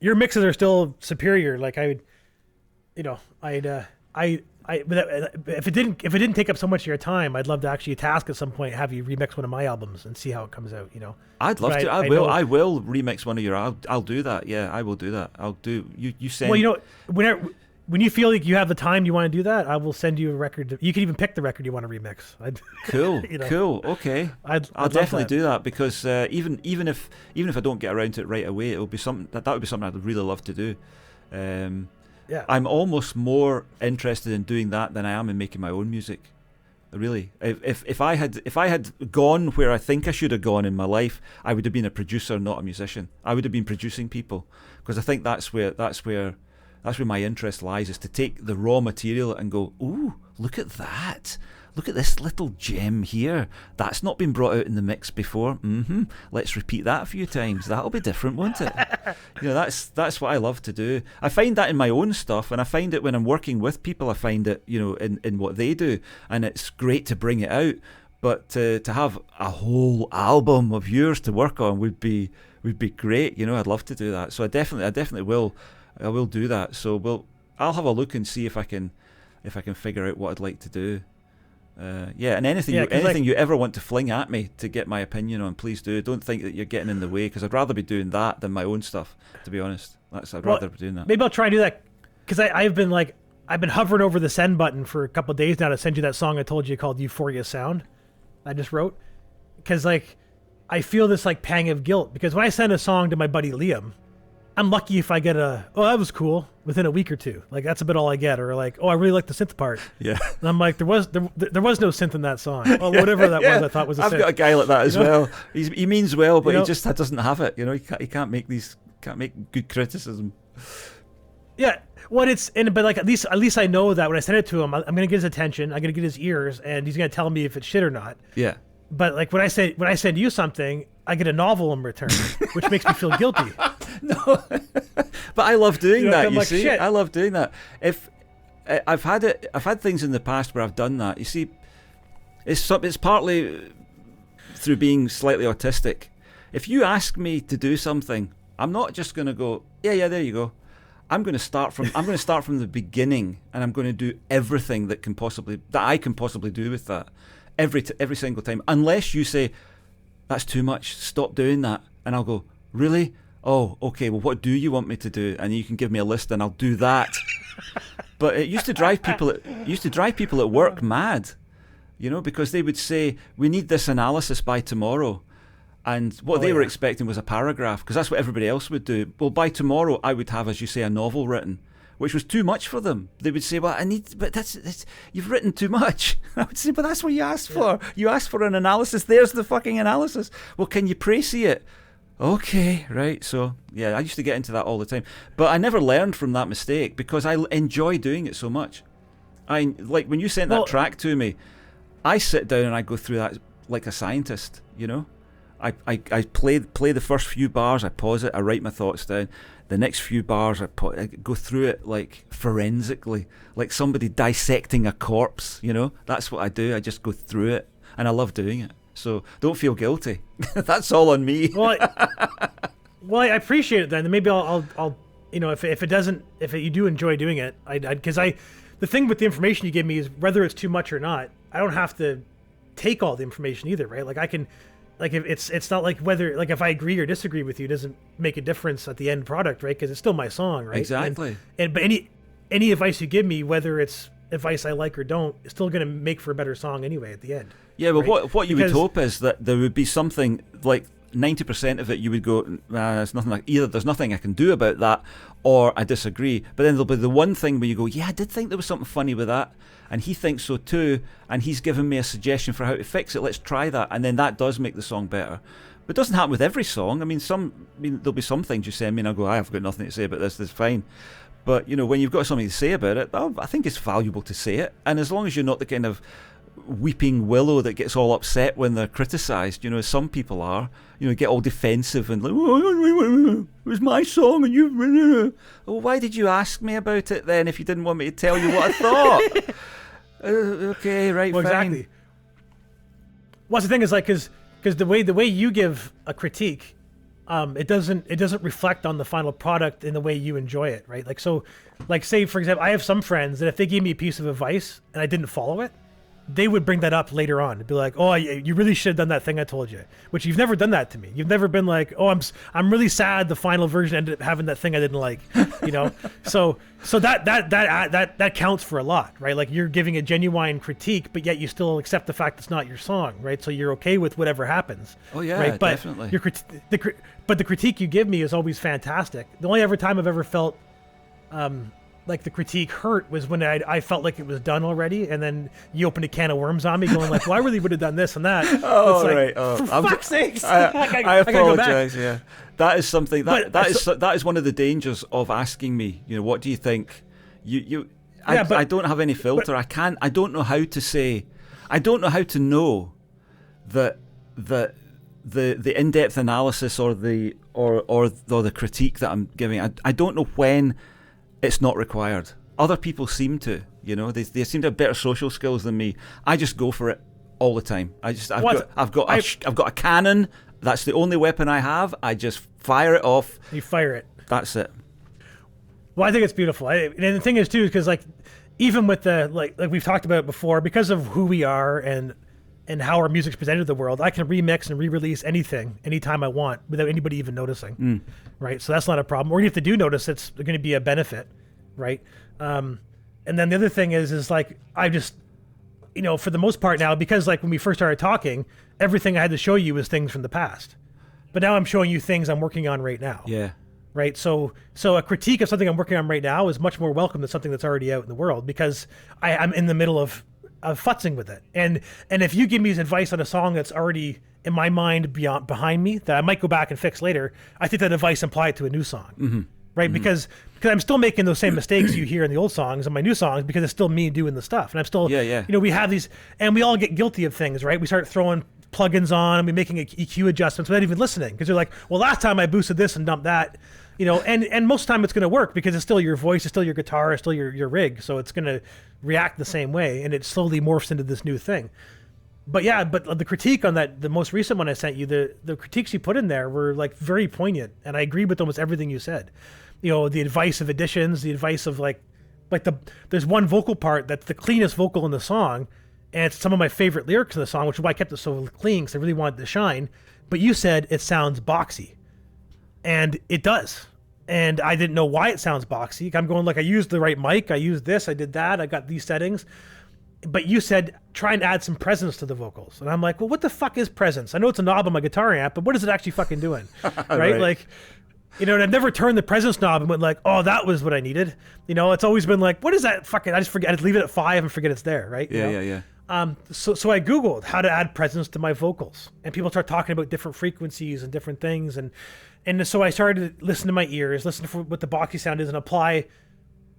your mixes are still superior. Like I would, you know, if it didn't take up so much of your time, I'd love to actually task at some point have you remix one of my albums and see how it comes out. You know, I'd love but to. I I will. know, I will remix one of your. I'll do that. Yeah, I will do that. I'll do. You send. well, you know, when you feel like you have the time, you want to do that, I will send you a record. You can even pick the record you want to remix. Cool. You know, Cool. Okay. I'll love definitely that. do that because even if I don't get around to it right away, it'll be something that would be something I'd really love to do. Yeah. I'm almost more interested in doing that than I am in making my own music. Really, if I had gone where I think I should have gone in my life, I would have been a producer, not a musician. I would have been producing people because I think that's where my interest lies, is to take the raw material and go, ooh, look at that. Look at this little gem here. That's not been brought out in the mix before. Let's repeat that a few times. That'll be different, won't it? That's what I love to do. I find that in my own stuff, and I find it when I'm working with people. I find it, in what they do, and it's great to bring it out. But to have a whole album of yours to work on would be great. I'd love to do that. So I definitely will. I will do that. So I'll have a look and see if I can figure out what I'd like to do. And anything you ever want to fling at me to get my opinion on, please do. Don't think that you're getting in the way, because I'd rather be doing that than my own stuff, to be honest. I'd rather be doing that. Maybe I'll try and do that, because I've been hovering over the send button for a couple of days now to send you that song I told you called Euphoria Sound I just wrote, because I feel this pang of guilt, because when I send a song to my buddy Liam, I'm lucky if I get that was cool within a week or two. That's about all I get. Or I really like the synth part. Yeah. And I'm like, there was no synth in that song. Well, whatever that was, I thought was a synth. I've got a guy like that as well. He means well, but he just doesn't have it. He can't make good criticism. Yeah. Well, but at least I know that when I send it to him, I'm gonna get his attention. I'm gonna get his ears, and he's gonna tell me if it's shit or not. Yeah. But when I send you something, I get a novel in return, which makes me feel guilty. No, but I love doing that. You see, shit. I love doing that. If I've had things in the past where I've done that. You see, it's partly through being slightly autistic. If you ask me to do something, I'm not just going to go, yeah, there you go. I'm going to start from the beginning, and I'm going to do everything that I can possibly do with that every single time, unless you say that's too much, stop doing that, and I'll go, really? Oh, okay, well, what do you want me to do? And you can give me a list and I'll do that. But it used to drive people at work mad, because they would say, we need this analysis by tomorrow. And what they were expecting was a paragraph, because that's what everybody else would do. Well, by tomorrow, I would have, as you say, a novel written, which was too much for them. They would say, well, but that's you've written too much. I would say, but that's what you asked for. You asked for an analysis. There's the fucking analysis. Well, can you précis it? Okay, right. So, yeah, I used to get into that all the time. But I never learned from that mistake, because I enjoy doing it so much. When you sent that track to me, I sit down and I go through that like a scientist, I play the first few bars, I pause it, I write my thoughts down. The next few bars, I go through it like forensically, like somebody dissecting a corpse, That's what I do. I just go through it, and I love doing it. So don't feel guilty. That's all on me. Well, I appreciate it then. Maybe I'll if you do enjoy doing it, because the thing with the information you give me is whether it's too much or not, I don't have to take all the information either, right? I can, if it's not whether if I agree or disagree with you, it doesn't make a difference at the end product, right? Because it's still my song, right? Exactly. But any advice you give me, whether it's advice I like or don't, is still going to make for a better song anyway at the end. Yeah, well, right? What you would hope is that there would be something 90% of it you would go, there's nothing either there's nothing I can do about that, or I disagree. But then there'll be the one thing where you go, yeah, I did think there was something funny with that, and he thinks so too, and he's given me a suggestion for how to fix it. Let's try that, and then that does make the song better. But it doesn't happen with every song. There'll be some things you send me and I'll go, I've got nothing to say about this. This is fine. But when you've got something to say about it, I think it's valuable to say it. And as long as you're not the kind of weeping willow that gets all upset when they're criticised, as some people are, get all defensive and like, it was my song and you. Well, why did you ask me about it then if you didn't want me to tell you what I thought? Okay, right, well, fine. Exactly. Well, the thing is because the way you give a critique, it doesn't reflect on the final product in the way you enjoy it, right? Like, so, like, say for example, I have some friends that if they gave me a piece of advice and I didn't follow it, they would bring that up later on. It'd be like, oh, you really should have done that thing I told you, which you've never done that to me. You've never been like, oh, I'm really sad the final version ended up having that thing I didn't like, you know? So that counts for a lot, right? Like, you're giving a genuine critique, but yet you still accept the fact it's not your song, right? So you're okay with whatever happens. Oh yeah, right? But definitely. But the critique you give me is always fantastic. The only ever time I've ever felt like the critique hurt was when I felt like it was done already, and then you opened a can of worms on me, going like, "Well, I really would have done this and that." Oh, like, right. Oh, for fuck's sakes! I apologize. Go yeah, that is something that is one of the dangers of asking me. You know, what do you think? I don't have any filter. I don't know how to say. I don't know how to know that the in-depth analysis or the critique that I'm giving. I don't know when it's not required. Other people seem to, you know, they seem to have better social skills than me. I just go for it all the time. I've got a cannon. That's the only weapon I have. I just fire it off. You fire it. That's it. Well, I think it's beautiful. And the thing is too, because like, even with the like we've talked about before, because of who we are and how our music's presented to the world, I can remix and re-release anything anytime I want without anybody even noticing, right? So that's not a problem. Or if they do notice, it's going to be a benefit, right? And then the other thing is like, I just, you know, for the most part now, because like when we first started talking, everything I had to show you was things from the past. But now I'm showing you things I'm working on right now. Yeah. Right. So a critique of something I'm working on right now is much more welcome than something that's already out in the world, because I'm in the middle of futzing with it. And if you give me advice on a song that's already in my mind behind me that I might go back and fix later, I think that advice apply it to a new song, right? Mm-hmm. Because I'm still making those same mistakes you hear in the old songs and my new songs, because it's still me doing the stuff. And I'm still, you know, we have these, and we all get guilty of things, right? We start throwing plugins on and we're making EQ adjustments without even listening, because you're like, well, last time I boosted this and dumped that, you know, and most of the time it's going to work because it's still your voice, it's still your guitar, it's still your rig, so it's going to react the same way, and it slowly morphs into this new thing. But yeah, but the critique on that, the most recent one I sent you, the critiques you put in there were like very poignant, and I agree with almost everything you said. You know, the advice of additions, the advice of like there's one vocal part that's the cleanest vocal in the song, and it's some of my favorite lyrics in the song, which is why I kept it so clean, because I really wanted it to shine. But you said it sounds boxy, and it does. And I didn't know why it sounds boxy. I'm going like, I used the right mic, I used this, I did that, I got these settings. But you said, try and add some presence to the vocals. And I'm like, well, what the fuck is presence? I know it's a knob on my guitar amp, but what is it actually fucking doing? Right? Like, you know, and I've never turned the presence knob and went like, oh, that was what I needed. You know, it's always been like, what is that fucking, I just forget, I just leave it at 5 and forget it's there, right? Yeah. So I Googled how to add presence to my vocals, and people start talking about different frequencies and different things. And so I started to listen to my ears, listen for what the boxy sound is, and apply,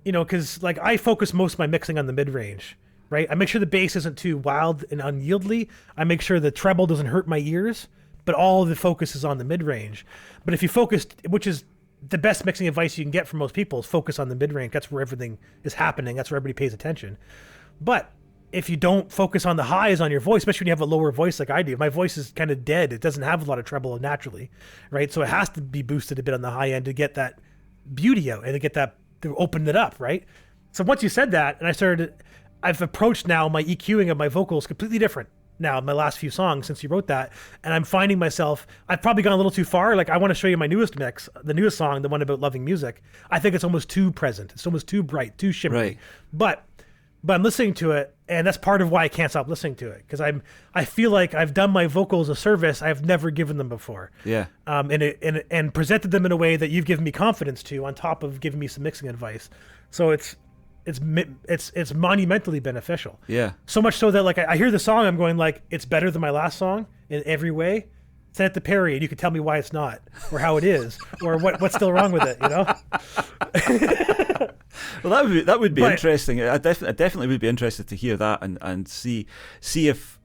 you know, because like I focus most of my mixing on the mid-range, right? I make sure the bass isn't too wild and unyieldly. I make sure the treble doesn't hurt my ears, but all of the focus is on the mid-range. But if you focus, which is the best mixing advice you can get from most people, is focus on the mid-range. That's where everything is happening. That's where everybody pays attention. But if you don't focus on the highs on your voice, especially when you have a lower voice like I do, my voice is kind of dead. It doesn't have a lot of treble naturally, right? So it has to be boosted a bit on the high end to get that beauty out and to open it up, right? So once you said that, and I've approached now my EQing of my vocals completely different now in my last few songs since you wrote that. And I'm finding myself, I've probably gone a little too far. Like I want to show you my newest mix, the newest song, the one about loving music. I think it's almost too present. It's almost too bright, too shimmery. Right. But I'm listening to it, and that's part of why I can't stop listening to it, because I feel like I've done my vocals a service I've never given them before. Yeah. And presented them in a way that you've given me confidence to, on top of giving me some mixing advice. So it's monumentally beneficial. Yeah. So much so that like I hear the song, I'm going like, it's better than my last song in every way. Send it to Peri, and you can tell me why it's not, or how it is, or what's still wrong with it, you know? Well, that would be interesting. I definitely would be interested to hear that and see if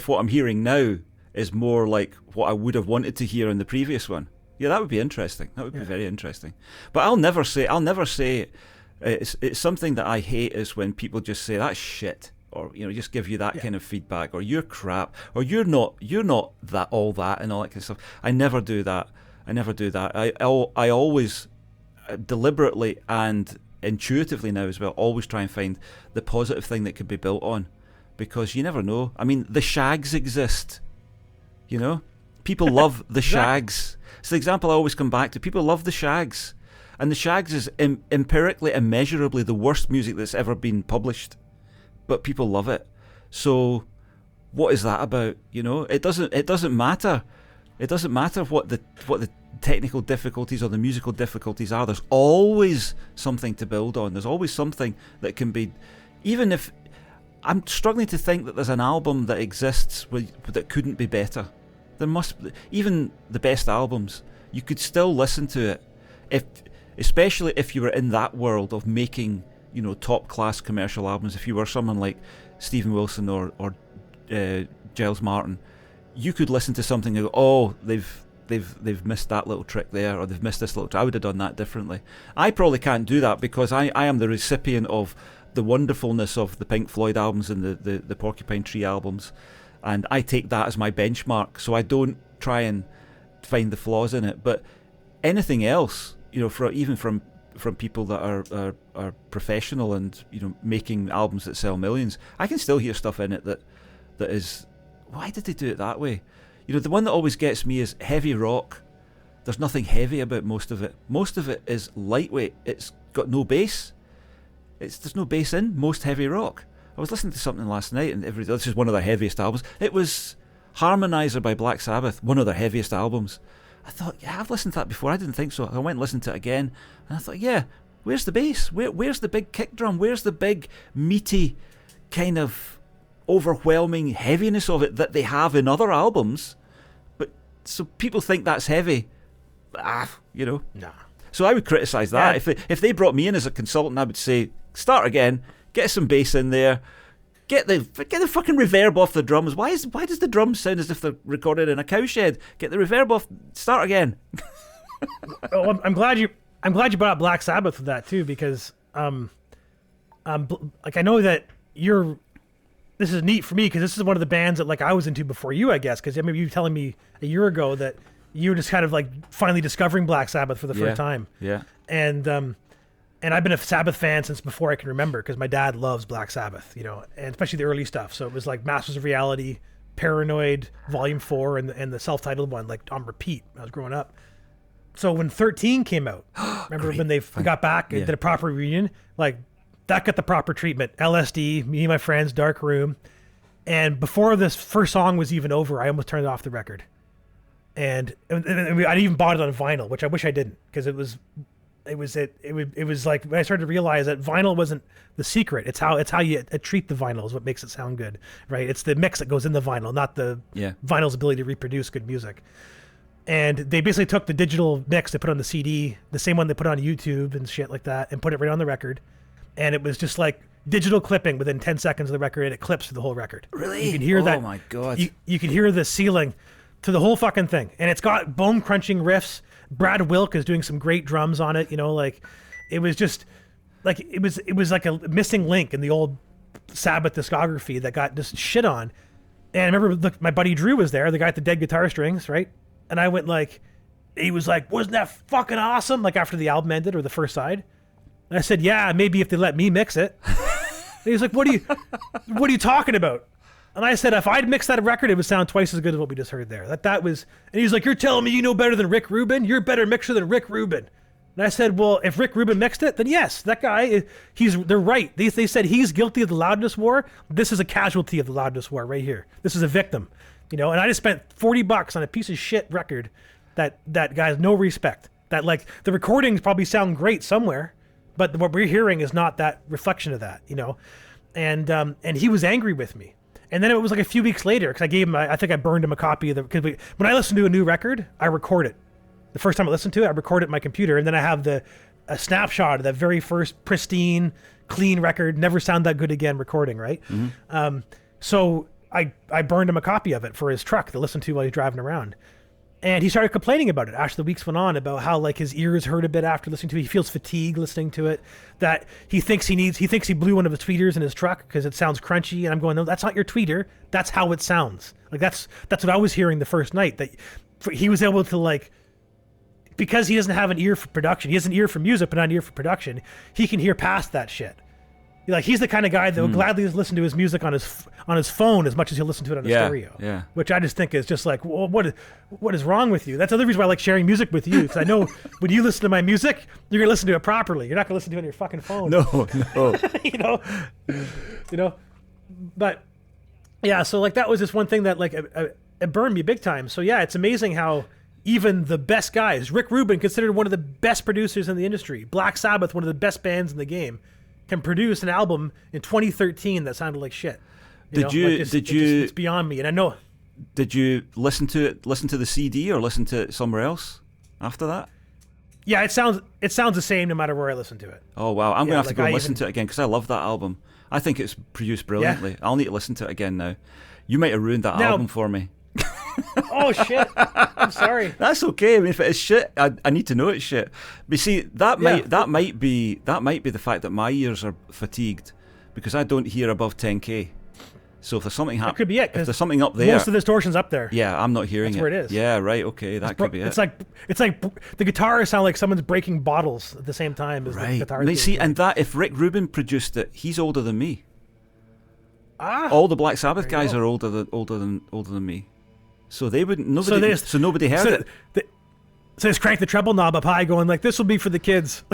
what I'm hearing now is more like what I would have wanted to hear in the previous one. Yeah, that would be interesting. That would be very interesting. But I'll never say it's something that I hate is when people just say that's shit, or you know, just give you that kind of feedback, or you're crap, or you're not that all that and all that kind of stuff. I never do that. I never do that. I always deliberately and intuitively now as well always try and find the positive thing that could be built on, because you never know. I mean, the Shags exist, you know? People love the Shags. It's the example I always come back to. People love the Shags. And the Shags is empirically, immeasurably the worst music that's ever been published. But people love it. So what is that about? You know, it doesn't matter. It doesn't matter what the technical difficulties or the musical difficulties are. There's always something to build on. There's always something that can be, even if I'm struggling to think that there's an album that exists that couldn't be better. There must, even the best albums, you could still listen to it, especially if you were in that world of making, you know, top class commercial albums. If you were someone like Stephen Wilson or Giles Martin, you could listen to something and go, oh, they've missed that little trick there, or they've missed this little trick. I would have done that differently. I probably can't do that because I am the recipient of the wonderfulness of the Pink Floyd albums and the Porcupine Tree albums, and I take that as my benchmark, so I don't try and find the flaws in it. But anything else, you know, even from people that are professional and, you know, making albums that sell millions, I can still hear stuff in it that is, why did they do it that way? You know, the one that always gets me is heavy rock. There's nothing heavy about most of it. Most of it is lightweight. It's got no bass. There's no bass in most heavy rock. I was listening to something last night, and this is one of their heaviest albums. It was Harmonizer by Black Sabbath, one of their heaviest albums. I thought, yeah, I've listened to that before. I didn't think so. I went and listened to it again, and I thought, yeah, where's the bass? Where's the big kick drum? Where's the big, meaty, kind of overwhelming heaviness of it that they have in other albums? But so people think that's heavy. You know. Nah. So I would criticise that. Yeah. If they brought me in as a consultant, I would say, start again, get some bass in there, get the fucking reverb off the drums. Why does the drums sound as if they're recorded in a cowshed? Get the reverb off. Start again. Well, I'm glad you brought up Black Sabbath with that too, because like I know that this is neat for me because this is one of the bands that like I was into before you, I guess, because I remember you telling me a year ago that you were just kind of like finally discovering Black Sabbath for the first time. Yeah. And I've been a Sabbath fan since before I can remember, because my dad loves Black Sabbath, you know, and especially the early stuff. So it was like Masters of Reality, Paranoid, Volume 4, and the self-titled one, like on repeat when I was growing up. So when 13 came out, remember when they got back and did a proper reunion, like that got the proper treatment. LSD, me and my friends, dark room. And before this first song was even over, I almost turned off the record. And I even bought it on vinyl, which I wish I didn't, because it was like when I started to realize that vinyl wasn't the secret. It's how you treat the vinyl is what makes it sound good, right? It's the mix that goes in the vinyl, not the vinyl's ability to reproduce good music. And they basically took the digital mix they put on the CD, the same one they put on YouTube and shit like that, and put it right on the record. And it was just like digital clipping within 10 seconds of the record, and it clips through the whole record. Really? You can hear that. Oh my God. You can hear the ceiling to the whole fucking thing. And it's got bone crunching riffs. Brad Wilk is doing some great drums on it, you know, like it was just like it was like a missing link in the old Sabbath discography that got just shit on. And I remember my buddy Drew was there, the guy at the Dead Guitar Strings, right? And I went like, he was like, wasn't that fucking awesome? Like after the album ended or the first side. And I said, yeah, maybe if they let me mix it. And he was like, what are you talking about? And I said, if I'd mixed that record, it would sound twice as good as what we just heard there. That was, and he's like, you're telling me you know better than Rick Rubin? You're a better mixer than Rick Rubin. And I said, well, if Rick Rubin mixed it, then yes, that guy, they're right. They said he's guilty of the loudness war. This is a casualty of the loudness war right here. This is a victim, you know, and I just spent $40 on a piece of shit record that guy has no respect. That like the recordings probably sound great somewhere, but what we're hearing is not that reflection of that, you know? And he was angry with me. And then it was like a few weeks later, because I gave him, I think I burned him a copy of because when I listen to a new record, I record it. The first time I listen to it, I record it in my computer, and then I have a snapshot of that very first pristine, clean record, never sound that good again recording, right? Mm-hmm. So I burned him a copy of it for his truck to listen to while he's driving around. And he started complaining about it as the weeks went on, about how like his ears hurt a bit after listening to it. He feels fatigue listening to it, that he thinks he blew one of his tweeters in his truck because it sounds crunchy. And I'm going, no, that's not your tweeter. That's how it sounds. Like that's what I was hearing the first night, that he was able to like because he doesn't have an ear for production, he has an ear for music, but not an ear for production. He can hear past that shit. Like he's the kind of guy that will gladly listen to his music on his phone as much as he'll listen to it on a stereo. Yeah. Which I just think is just like, well, what is wrong with you? That's the other reason why I like sharing music with you, because I know when you listen to my music, you're gonna listen to it properly. You're not gonna listen to it on your fucking phone. No. you know. But yeah, so like that was just one thing that like it burned me big time. So yeah, it's amazing how even the best guys, Rick Rubin, considered one of the best producers in the industry, Black Sabbath, one of the best bands in the game, can produce an album in 2013 that sounded like shit. It's beyond me, and I know. Did you listen to the CD or listen to it somewhere else after that? Yeah, it sounds the same no matter where I listen to it. Oh wow, I'm gonna have to go listen to it again because I love that album. I think it's produced brilliantly. I'll need to listen to it again now. You might have ruined that album for me. Oh shit! I'm sorry. That's okay. I mean, if it is shit, I need to know it's shit. But you see, that might be the fact that my ears are fatigued because I don't hear above 10K. So if there's something that could be it. If there's something up there, most of the distortion's up there. Yeah, I'm not hearing That's where it is. Yeah, right. Okay, that could be it. It's like the guitars sound like someone's breaking bottles at the same time as the guitars. See, and that if Rick Rubin produced it, he's older than me. All the Black Sabbath guys are older than me. So they wouldn't. Nobody heard it. So just crank the treble knob up high, going like, "This will be for the kids."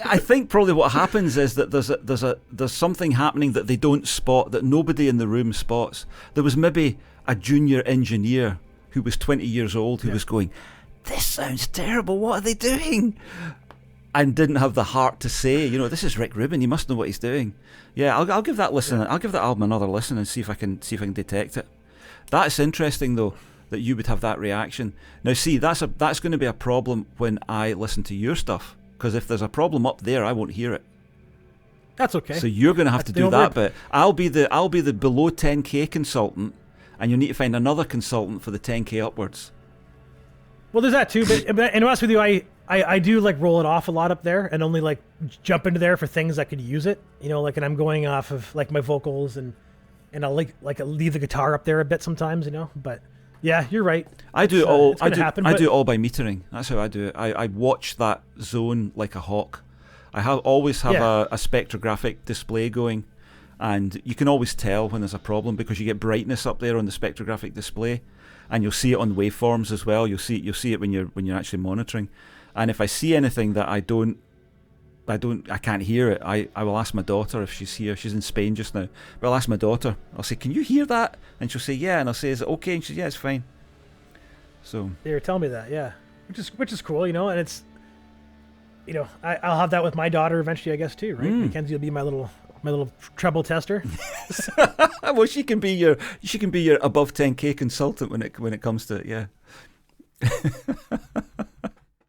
I think probably what happens is that there's something happening that they don't spot, that nobody in the room spots. There was maybe a junior engineer who was 20 years old who was going, "This sounds terrible. What are they doing?" And didn't have the heart to say, this is Rick Rubin. He must know what he's doing. Yeah, I'll give that listen. I'll give that album another listen and see if I can detect it. That's interesting though, that you would have that reaction. Now, see, that's going to be a problem when I listen to your stuff, because if there's a problem up there, I won't hear it. That's okay. So you're going to have to do that bit. I'll be the below 10K consultant, and you'll need to find another consultant for the 10K upwards. Well, there's that too. But and to be honest with you, I do like roll it off a lot up there and only like jump into there for things that could use it. And I'm going off of like my vocals and I'll like leave the guitar up there a bit sometimes, But yeah, you're right. I do it all by metering. That's how I do it. I watch that zone like a hawk. I always have a spectrographic display going, and you can always tell when there's a problem because you get brightness up there on the spectrographic display, and you'll see it on waveforms as well. You'll see it when you're actually monitoring. And if I see anything that I can't hear it, I will ask my daughter if she's here. She's in Spain just now. But I'll ask my daughter. I'll say, "Can you hear that?" And she'll say, "Yeah." And I'll say, "Is it okay?" And she'll say, "Yeah, it's fine." So you're telling me that, yeah, which is cool, and it's, I'll have that with my daughter eventually, I guess too, right? Mackenzie will be my little treble tester. Well, she can be your above 10K consultant when it comes to it, yeah.